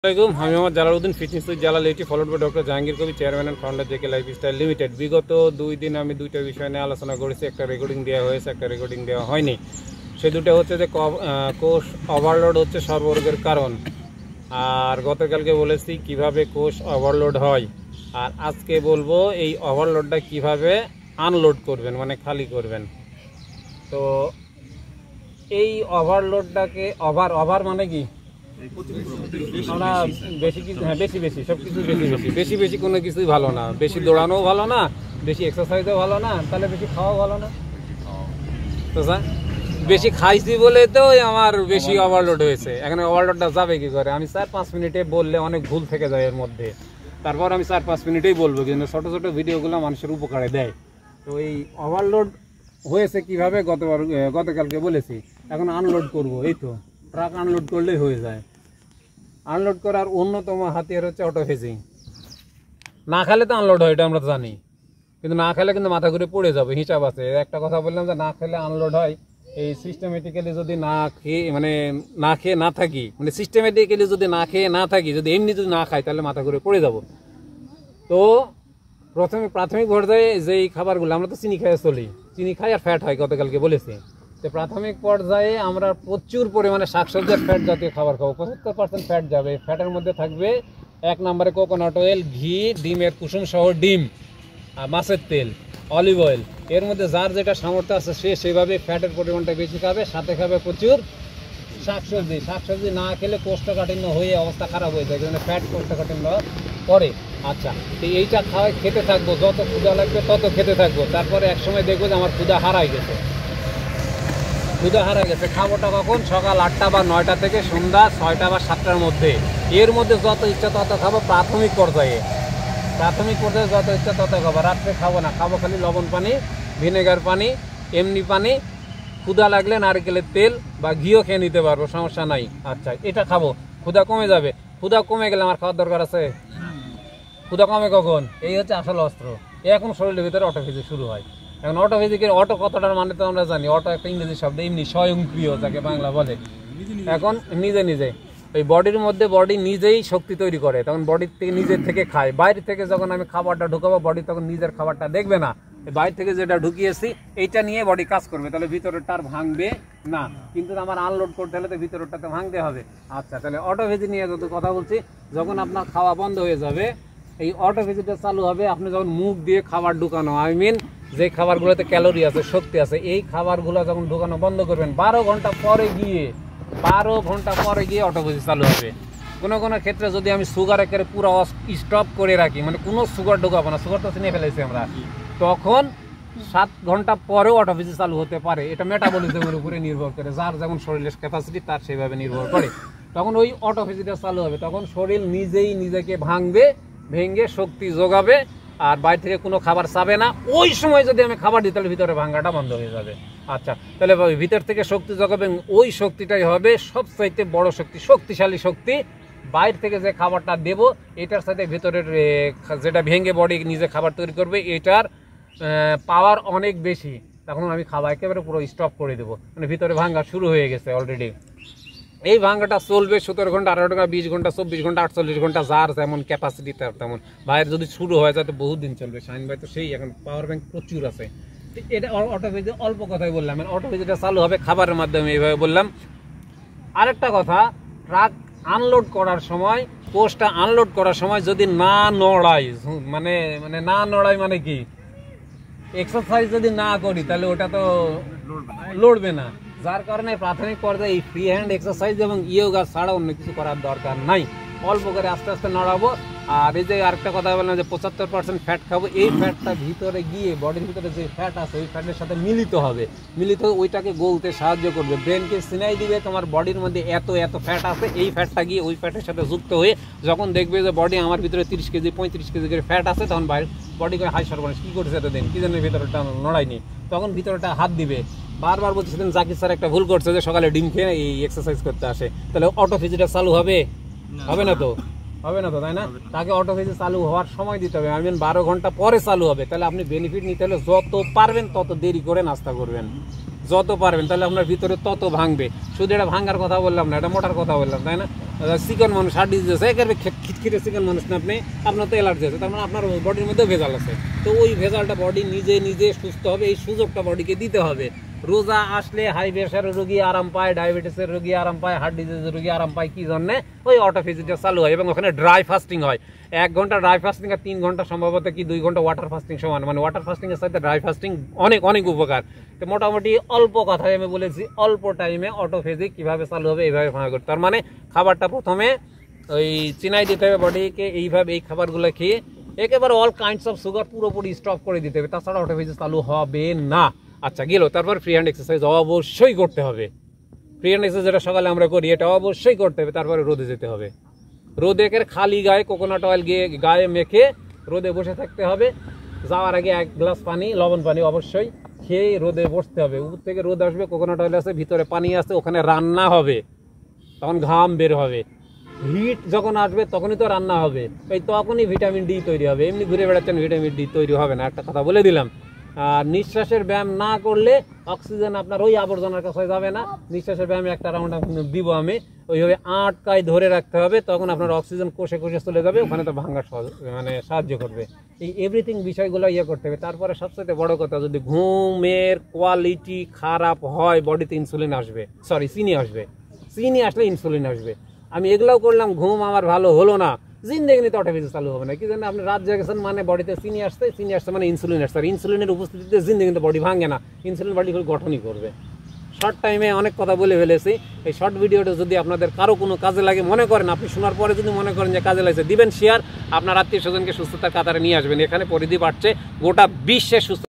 আসসালামু আলাইকুম। আমি মোহাম্মদ জালালউদ্দিন, ফিটনেস উইথ জালাল এটি, followed by doctor Jahangir Kabir, chairman and founder JK lifestyle limited. বিগত 2 দিন আমি 2টা বিষয় নিয়ে আলোচনা করেছি। একটা রেকর্ডিং দেওয়া হয়েছে, একটা রেকর্ডিং দেওয়া হয়নি। সে দুটো হচ্ছে যে কোষ ওভারলোড হচ্ছে সর্বরোগের কারণ, আর গতকালকে বলেছি কিভাবে কোষ ওভারলোড হয়, আর আজকে বলবো এই ওভারলোডটা কিভাবে আনলোড করবেন, মানে খালি করবেন। তো এই ওভারলোডটাকে ওভার মানে কি আমরা বেশি কিছু, হ্যাঁ বেশি বেশি সব কিছু বেশি বেশি কোনো কিছুই ভালো না। বেশি দৌড়ানোও ভালো না, বেশি এক্সারসাইজও ভালো না, তাহলে বেশি খাওয়াও ভালো না। তো স্যার বেশি খাইছি বলে তো আমার বেশি ওভারলোড হয়েছে। এখানে ওভারলোডটা যাবে কি করে? আমি 4-5 মিনিটে বললে অনেক ভুল থেকে যায় এর মধ্যে। তারপর আমি 4-5 মিনিটেই বলবো, কিন্তু ছোটো ছোটো ভিডিওগুলো মানুষের উপকারে দেয়। তো এই ওভারলোড হয়েছে কিভাবে গতকালকে বলেছি। এখন আনলোড করব, এই তো ট্রাক আনলোড করলেই হয়ে যায়। আনলোড করার অন্যতম হাতিয়ার হচ্ছে অটোফেজিং। না খেলে তো আনলোড হয়, এটা আমরা জানি, কিন্তু না খেলে কিন্তু মাথা ঘুরে পড়ে যাবে, হিসাব আছে। একটা কথা বললাম যে না খেলে আনলোড হয়। এই সিস্টেমেটিক্যালি যদি না খেয়ে না থাকি, মানে সিস্টেমেটিক্যালি যদি না খেয়ে না থাকি, যদি এমনি যদি না খাই, তাহলে মাথা ঘুরে পড়ে যাব। তো প্রথমে প্রাথমিক পর্যায়ে যেই খাবারগুলো, আমরা তো চিনি খাই চলি, চিনি খাই আর ফ্যাট হয়, গতকালকে বলেছি। তো প্রাথমিক পর্যায়ে আমরা প্রচুর পরিমাণে শাকসবজির ফ্যাট জাতীয় খাবার খাবো। 75% ফ্যাট যাবে। ফ্যাটের মধ্যে থাকবে 1 নম্বরে কোকোনাট অয়েল, ঘি, ডিমের কুসুম সহ ডিম, মাছের তেল, অলিভ অয়েল। এর মধ্যে যার যেটা সামর্থ্য আছে সে সেভাবে ফ্যাটের পরিমাণটা বেশি খাবে। সাথে খাবে প্রচুর শাকসবজি। শাকসবজি না খেলে কোষ্ঠকাঠিন্য হয়ে অবস্থা খারাপ হয়ে যায়, কিন্তু ফ্যাট কোষ্ঠকাঠিন্য করে। আচ্ছা, তো এইটা খেতে থাকবো, যত ক্ষুধা লাগবে তত খেতে থাকবো। তারপরে একসময় দেখবো যে আমার ক্ষুধা হারাই গেছে। খাবোটা কখন? সকাল 8টা বা 9টা থেকে সন্ধ্যা 6টা বা 7টার মধ্যে। এর মধ্যে যত ইচ্ছা তত খাবো। প্রাথমিক পর্যায়ে যত ইচ্ছা তত খাবো। রাত্রে খাবো না, খাবো খালি লবণ পানি, ভিনেগার পানি, এমনি পানি। ক্ষুধা লাগলে নারকেলের তেল বা ঘিও খেয়ে নিতে পারবো, সমস্যা নাই। আচ্ছা, এটা খাবো, ক্ষুধা কমে যাবে। ক্ষুধা কমে গেলে আমার খাওয়ার দরকার আছে? ক্ষুধা কমে কখন? এই হচ্ছে আসল অস্ত্র। এখন শরীরের ভিতরে অটোফেজি শুরু হয়। এখন অটোফেজিকের অটো কথাটার মানে তো আমরা জানি, অটো একটা ইংরেজি শব্দ, এমনি স্বয়ংক্রিয় যাকে বাংলা বলে। এখন নিজে ওই বডির মধ্যে বডি নিজেই শক্তি তৈরি করে, তখন বডির থেকে নিজের থেকে খায়। বাইরে থেকে যখন আমি খাবারটা ঢুকাবো, বডি তখন নিজের খাবারটা দেখবে না। বাইরে থেকে যেটা ঢুকিয়েছি এইটা নিয়ে বডি কাজ করবে, তাহলে ভিতরেরটা আর ভাঙবে না। কিন্তু আমার আনলোড করতে হলে তো ভিতরেরটা তো ভাঙতে হবে। আচ্ছা, তাহলে অটোফেজি নিয়ে যত কথা বলছি, যখন আপনার খাওয়া বন্ধ হয়ে যাবে, এই অটোফেজিটা চালু হবে। আপনি যখন মুখ দিয়ে খাবার ঢুকানো, যে খাবারগুলোতে ক্যালোরি আছে, শক্তি আছে, এই খাবারগুলো যখন ঢুকানো বন্ধ করবেন, 12 ঘন্টা পরে গিয়ে অটোফেজি চালু হবে। কোনো ক্ষেত্রে যদি আমি সুগার একেবারে পুরো স্টপ করে রাখি, মানে কোনো সুগার ঢুকাবো না, সুগার তো চিনে ফেলেছি আমরা, তখন 7 ঘন্টা পরেও অটোফেজি চালু হতে পারে। এটা মেটাবলিজমের উপরে নির্ভর করে, যার যেমন শরীরের ক্যাপাসিটি তার সেভাবে নির্ভর করে। তখন ওই অটোফেজিটা চালু হবে, তখন শরীর নিজেই নিজেকে ভেঙে শক্তি যোগাবে, আর বাইরে থেকে কোনো খাবার চাবে না। ওই সময় যদি আমি খাবার দিই, তাহলে ভিতরে ভাঙাটা বন্ধ হয়ে যাবে। আচ্ছা, তাহলে ভিতর থেকে শক্তি যোগাবে, ওই শক্তিটাই হবে সবচাইতে বড় শক্তি, শক্তিশালী শক্তি। বাইরে থেকে যে খাবারটা দেব, এটার সাথে ভিতরের যেটা ভেঙে বডি নিজে খাবার তৈরি করবে, এটার পাওয়ার অনেক বেশি। তখন আমি খাবার একেবারে পুরো স্টপ করে দেবো, মানে ভিতরে ভাঙা শুরু হয়ে গেছে অলরেডি। এই ভাঙাটা চলবে 17 ঘন্টা, 18 ঘন্টা, 20 ঘন্টা, 24 ঘন্টা, 48 ঘন্টা, যার যেমন ক্যাপাসিটি তার তেমন। ভাইয়ের যদি শুরু হয় যাতে বহুত দিন চলবে। শাহিন ভাই তো সেই এখন পাওয়ার ব্যাংক প্রচুর আছে। এটা অটোফেজি অল্প কথাই বললাম, অটোফেজিটা চালু হবে খাবারের মাধ্যমে, এইভাবে বললাম। আরেকটা কথা, ট্রাক আনলোড করার সময়, কোষটা আনলোড করার সময় যদি না নড়াই, মানে কি, এক্সারসাইজ যদি না করি, তাহলে ওটা তো লড়বে না। যার কারণে প্রাথমিক পর্যায়ে এই ফ্রি হ্যান্ড এক্সারসাইজ এবং ইয়োগা ছাড়া অন্য কিছু করার দরকার নাই। অল্প করে আস্তে আস্তে নড়াবো। আর এই যে আরেকটা কথা বললাম যে 75% ফ্যাট খাবো, এই ফ্যাটটা ভিতরে গিয়ে বডির ভিতরে যে ফ্যাট আছে ওই ফ্যাটের সাথে মিলিত হয়ে ওইটাকে গলতে সাহায্য করবে। ব্রেনকে সিনাই দিবে তোমার বডির মধ্যে এত ফ্যাট আছে, এই ফ্যাটটা গিয়ে ওই ফ্যাটের সাথে যুক্ত হয়ে যখন দেখবে যে বডি আমার ভিতরে 30 কেজি 35 কেজি করে ফ্যাট আছে, তখন বডি করে হাই সর্বনাশ, কী করছে এতদিন, কি জন্য ভিতরটা নড়ায়নি, তখন ভিতরটা হাত দিবে। বারবার বলছি, সেদিন জাকির স্যার একটা ভুল করছে যে সকালে ডিম খেয়ে এই এক্সারসাইজ করতে আসে। তাহলে অটোফেজিটা চালু হবে না তো, তাই না? তাকে অটোফেজি চালু হওয়ার সময় দিতে হবে। 12 ঘন্টা পরে চালু হবে। তাহলে আপনি বেনিফিট নিতে হলে যত পারবেন তত দেরি করে নাস্তা করবেন, যত পারবেন, তাহলে আপনার ভিতরে তত ভাঙবে। শুধু এটা ভাঙার কথা বললাম না, এটা মোটার কথা বললাম, তাই না? চিকেন মানুষ হার্ট ডিজিজ আছে, একেবারে খিটখিটে চিকেন মানুষ না আপনি, আপনার তো অ্যালার্জি আছে, তার মানে আপনার বডির মধ্যে ভেজাল আছে। তো ওই ভেজালটা বডি নিজে নিজে সুস্থ হবে, এই সুযোগটা বডিকে দিতে হবে। রোজা আসলে হাই প্রেশারের রোগী আরাম পায়, ডায়াবেটিসের রোগী আরাম পায়, হার্ট ডিজিজের রোগী আরাম পায়। কি জন্যে? ওই অটোফেজিটা চালু হয় এবং ওখানে ড্রাই ফাস্টিং হয়। 1 ঘন্টা ড্রাই ফাস্টিং আর 3 ঘন্টা সম্ভবত কি 2 ঘন্টা ওয়াটার ফাস্টিং সমান, মানে ওয়াটার ফাস্টিং এর সাথে ড্রাই ফাস্টিং অনেক অনেক উপকার। তো মোটামুটি অল্প কথায় আমি বলেছি, অল্প টাইমে অটোফেজি কিভাবে চালু হবে এইভাবে ভাঙা করতে। তার মানে খাবারটা প্রথমে ওই চিনাই দিতে হবে বডিকে, এইভাবে এই খাবারগুলো খেয়ে একেবারে অল কাইন্ডস অফ সুগার পুরোপুরি স্টপ করে দিতে হবে, তাছাড়া অটোফেজি চালু হবে না। আচ্ছা গেল, তারপর ফ্রি হ্যান্ড এক্সারসাইজ অবশ্যই করতে হবে। ফ্রি হ্যান্ড এক্সারসাইজ যেটা সকালে আমরা করি এটা অবশ্যই করতে হবে। তারপরে রোদে যেতে হবে, রোদে খালি গায়ে কোকোনাট অয়েল গিয়ে গায়ে মেখে রোদে বসে থাকতে হবে। যাওয়ার আগে 1 গ্লাস পানি, লবণ পানি অবশ্যই খেয়ে রোদে বসতে হবে। উপর থেকে রোদ আসবে, কোকোনাট অয়েল আছে, ভিতরে পানি আছে, ওখানে রান্না হবে, তখন ঘাম বের হবে। হিট যখন আসবে তখনই তো রান্না হবে, এই তখনই ভিটামিন ডি তৈরি হবে। এমনি ঘুরে বেড়াচ্ছেন, ভিটামিন ডি তৈরি হবে না, একটা কথা বলে দিলাম। আর নিঃশ্বাসের ব্যায়াম না করলে অক্সিজেন আপনার ওই আবর্জনার কাছে যাবে না। নিঃশ্বাসের ব্যায়ামে একটা রাউন্ড দিব আমি, ওইভাবে আটকায় ধরে রাখতে হবে, তখন আপনার অক্সিজেন কোষে কোষে চলে যাবে, ওখানে তো ভাঙা মানে সাহায্য করবে। এই এভরিথিং বিষয়গুলো করতে হবে। তারপরে সবচেয়ে বড় কথা, যদি ঘুমের কোয়ালিটি খারাপ হয় বডিতে ইনসুলিন আসবে, সরি চিনি আসবে। চিনি আসলে ইনসুলিন আসবে। আমি এগুলাও করলাম, ঘুম আমার ভালো হলো না, জিন্দেগিতে অটোফেজি চালু হবে না। কি জানেন, আপনি রাত জেগেছেন মানে বডিতে চিনি আসছে মানে ইনসুলিন আসছে। আর ইনসুলিনের উপস্থিতিতে জিন্দেগিতে বডি ভাঙে না, ইনসুলিন বডি গঠনই করবে। শর্ট টাইমে অনেক কথা বলে ফেলেছি। এই শর্ট ভিডিওটা যদি আপনাদের কারো কোনো কাজে লাগে মনে করেন, আপনি শোনার পরে যদি মনে করেন যে কাজে লাগছে, দিবেন শেয়ার, আপনার আত্মীয় স্বজনকে সুস্থতার কাতারে নিয়ে আসবেন। এখানে পরিধি বাড়ছে, গোটা বিশ্বে সুস্থ